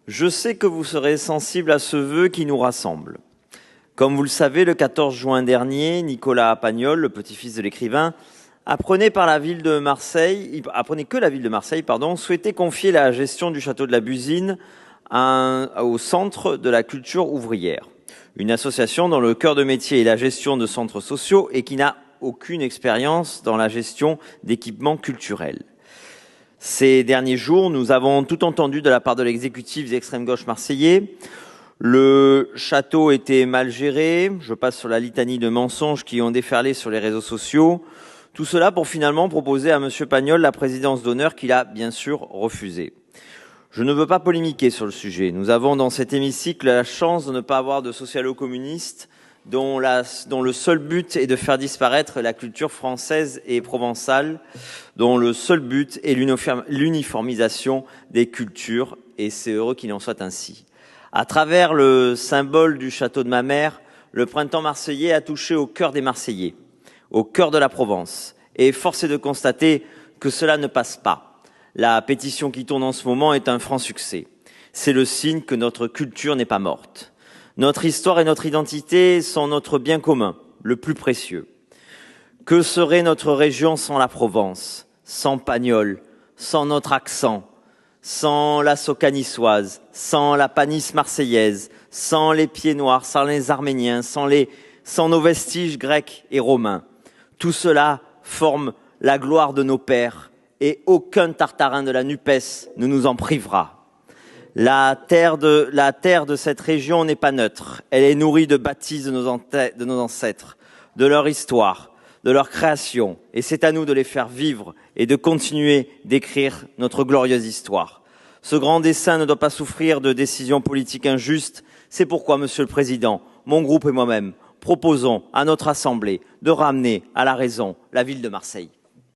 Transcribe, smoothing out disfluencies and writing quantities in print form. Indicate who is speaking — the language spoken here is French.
Speaker 1: Je sais que vous serez sensible à ce vœu qui nous rassemble. Comme vous le savez, le 14 juin dernier, Nicolas Pagnol, le petit-fils de l'écrivain, apprenait que la ville de Marseille, souhaitait confier la gestion du château de la Busine au Centre de la culture ouvrière, une association dont le cœur de métier est la gestion de centres sociaux et qui n'a aucune expérience dans la gestion d'équipements culturels. Ces derniers jours, nous avons tout entendu de la part de l'exécutif d'extrême gauche marseillais. Le château était mal géré, je passe sur la litanie de mensonges qui ont déferlé sur les réseaux sociaux. Tout cela pour finalement proposer à M. Pagnol la présidence d'honneur qu'il a bien sûr refusée. Je ne veux pas polémiquer sur le sujet. Nous avons dans cet hémicycle la chance de ne pas avoir de socialo-communistes dont le seul but est de faire disparaître la culture française et provençale, dont le seul but est l'uniformisation des cultures, et c'est heureux qu'il en soit ainsi. À travers le symbole du château de ma mère, le printemps marseillais a touché au cœur des Marseillais, au cœur de la Provence, et force est de constater que cela ne passe pas. La pétition qui tourne en ce moment est un franc succès. C'est le signe que notre culture n'est pas morte. Notre histoire et notre identité sont notre bien commun, le plus précieux. Que serait notre région sans la Provence, sans Pagnol, sans notre accent, sans la soca niçoise, sans la panisse marseillaise, sans les pieds noirs, sans les Arméniens, sans nos vestiges grecs et romains. Tout cela forme la gloire de nos pères et aucun tartarin de la NUPES ne nous en privera. La terre de cette région n'est pas neutre. Elle est nourrie de bâtisses de nos ancêtres, de leur histoire, de leur création. Et c'est à nous de les faire vivre et de continuer d'écrire notre glorieuse histoire. Ce grand dessein ne doit pas souffrir de décisions politiques injustes. C'est pourquoi, Monsieur le Président, mon groupe et moi-même proposons à notre Assemblée de ramener à la raison la ville de Marseille.